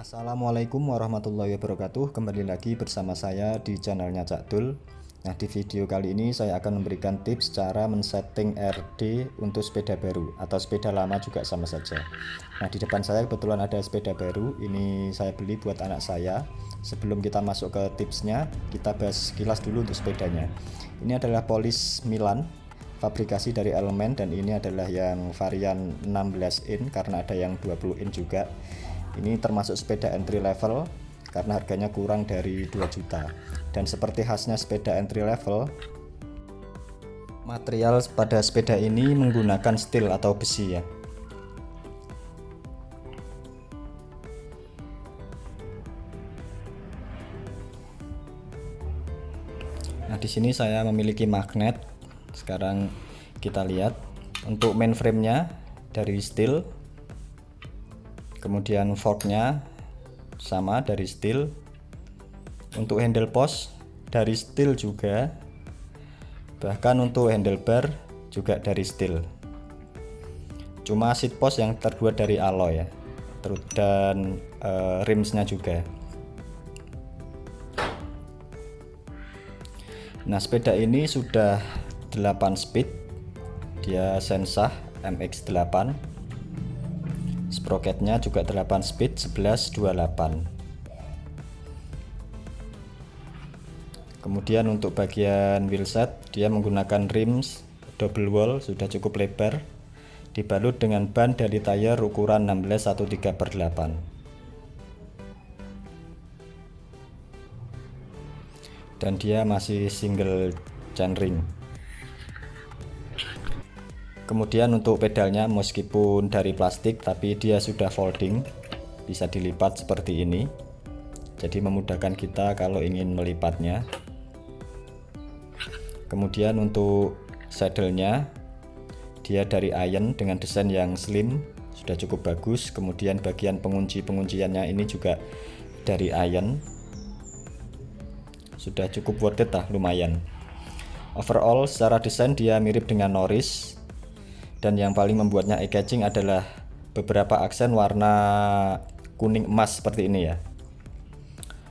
Assalamualaikum warahmatullahi wabarakatuh. Kembali lagi bersama saya di channelnya Cak Dul. Nah, di video kali ini saya akan memberikan tips cara men-setting RD untuk sepeda baru atau sepeda lama juga sama saja. Nah, di depan saya kebetulan ada sepeda baru. Ini saya beli buat anak saya. Sebelum kita masuk ke tipsnya, kita bahas sekilas dulu untuk sepedanya. Ini adalah Polish Milan, fabrikasi dari Elemen, dan ini adalah yang varian 16 in karena ada yang 20 in juga. Ini termasuk sepeda entry level karena harganya kurang dari 2 juta. Dan seperti khasnya sepeda entry level, material pada sepeda ini menggunakan steel atau besi ya. Nah, di sini saya memiliki magnet. Sekarang kita lihat untuk mainframe-nya dari steel. Kemudian forknya sama dari steel. Untuk handle post dari steel juga. Bahkan untuk handlebar juga dari steel. Cuma seat post yang terbuat dari alloy ya. Dan rimsnya juga. Nah, sepeda ini sudah 8 speed. Dia Sensah MX8. Sprocketnya juga 8 speed 1128. Kemudian untuk bagian wheelset dia menggunakan rims double wall sudah cukup lebar, dibalut dengan ban dari tayar ukuran 16 1/3/8. Dan dia masih single chainring. Kemudian untuk pedalnya meskipun dari plastik tapi dia sudah folding, bisa dilipat seperti ini. Jadi memudahkan kita kalau ingin melipatnya. Kemudian untuk saddle-nya dia dari iron dengan desain yang slim, sudah cukup bagus. Kemudian bagian pengunciannya ini juga dari iron. Sudah cukup worth it lah, lumayan. Overall secara desain dia mirip dengan Norris. Dan yang paling membuatnya eye-catching adalah beberapa aksen warna kuning emas seperti ini ya.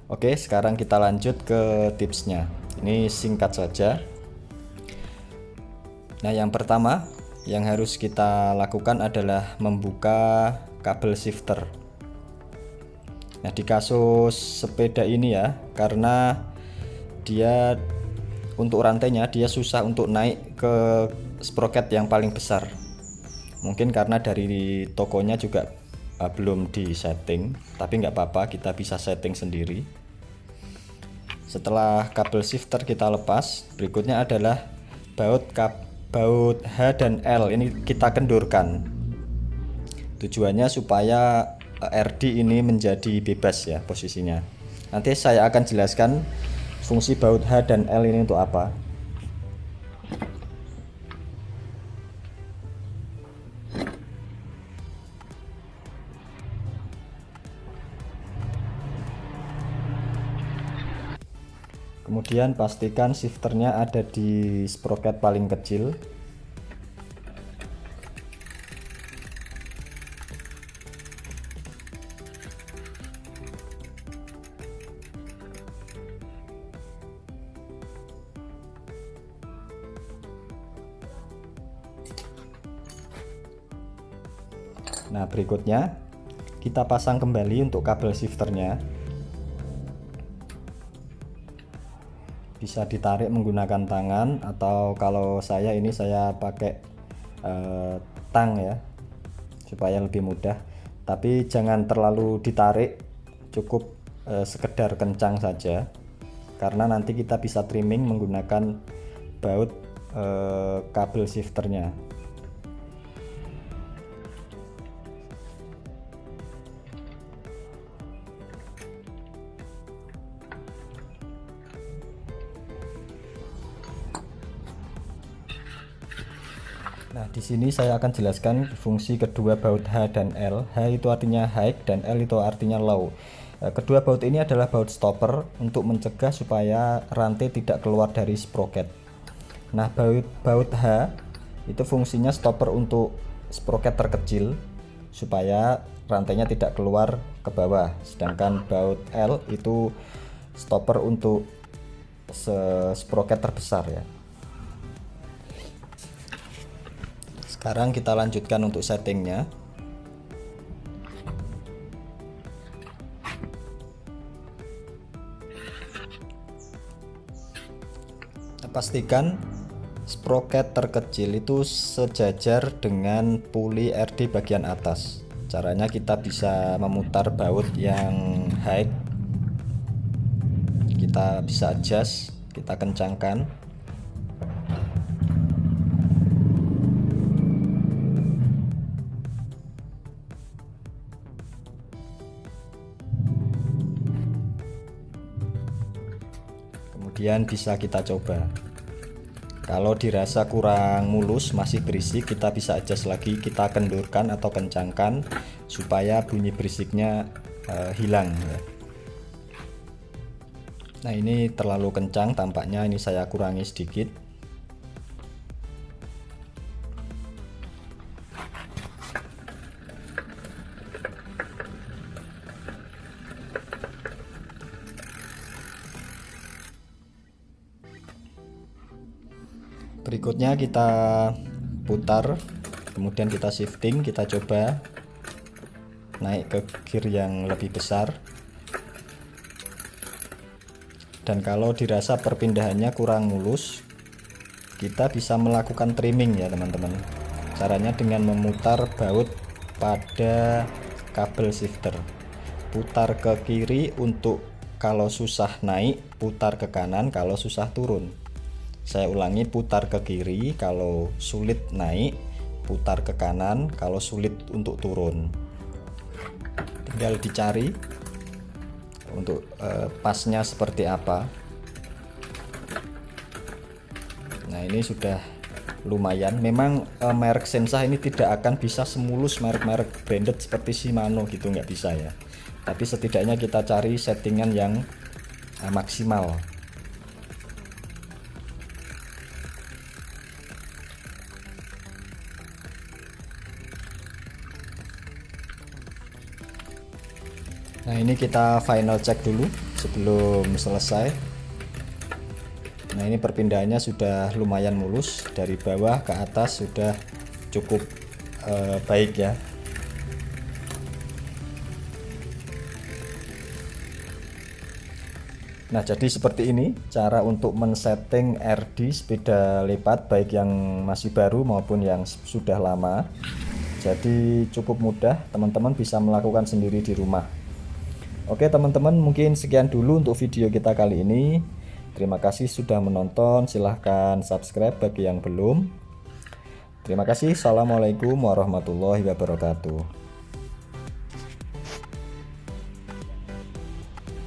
Oke, sekarang kita lanjut ke tipsnya. Ini singkat saja. Nah, yang pertama yang harus kita lakukan adalah membuka kabel shifter. Nah, di kasus sepeda ini ya, karena dia untuk rantainya dia susah untuk naik ke sprocket yang paling besar. Mungkin karena dari tokonya juga belum di setting, tapi nggak apa-apa, kita bisa setting sendiri. Setelah kabel shifter kita lepas, berikutnya adalah baut H dan L ini kita kendurkan. Tujuannya supaya RD ini menjadi bebas ya posisinya. Nanti saya akan jelaskan fungsi baut H dan L ini untuk apa. Kemudian pastikan shifternya ada di sprocket paling kecil. Nah, berikutnya kita pasang kembali untuk kabel shifternya. Bisa ditarik menggunakan tangan atau kalau saya pakai tang ya supaya lebih mudah, tapi jangan terlalu ditarik, cukup sekedar kencang saja karena nanti kita bisa trimming menggunakan baut kabel shifternya. Nah, di sini saya akan jelaskan fungsi kedua baut H dan L. H itu artinya high dan L itu artinya low. Kedua baut ini adalah baut stopper untuk mencegah supaya rantai tidak keluar dari sprocket. Nah, baut H itu fungsinya stopper untuk sprocket terkecil supaya rantainya tidak keluar ke bawah, sedangkan baut L itu stopper untuk sproket terbesar ya. Sekarang kita lanjutkan untuk settingnya. Pastikan sproket terkecil itu sejajar dengan puli RD bagian atas. Caranya kita bisa memutar baut yang high, kita bisa adjust, kita kencangkan. Kemudian bisa kita coba. Kalau dirasa kurang mulus, masih berisik, kita bisa adjust lagi, kita kendurkan atau kencangkan supaya bunyi berisiknya hilang ya. Nah, ini terlalu kencang tampaknya, ini saya kurangi sedikit. Berikutnya kita putar, kemudian kita shifting, kita coba naik ke gear yang lebih besar. Dan kalau dirasa perpindahannya kurang mulus, kita bisa melakukan trimming ya teman-teman. Caranya dengan memutar baut pada kabel shifter. Putar ke kiri untuk kalau susah naik, putar ke kanan kalau susah turun. Saya ulangi, putar ke kiri kalau sulit naik, putar ke kanan kalau sulit untuk turun. Tinggal dicari untuk pasnya seperti apa. Nah, ini sudah lumayan. Memang merek Sensah ini tidak akan bisa semulus merek-merek branded seperti Shimano gitu, nggak bisa ya. Tapi setidaknya kita cari settingan yang maksimal. Nah, ini kita final check dulu sebelum selesai. Nah, ini perpindahannya sudah lumayan mulus, dari bawah ke atas sudah cukup baik ya. Nah, jadi seperti ini cara untuk men-setting RD sepeda lipat, baik yang masih baru maupun yang sudah lama. Jadi cukup mudah, teman-teman bisa melakukan sendiri di rumah. Oke teman-teman, mungkin sekian dulu untuk video kita kali ini. Terima kasih sudah menonton, silahkan subscribe bagi yang belum. Terima kasih. Assalamualaikum warahmatullahi wabarakatuh.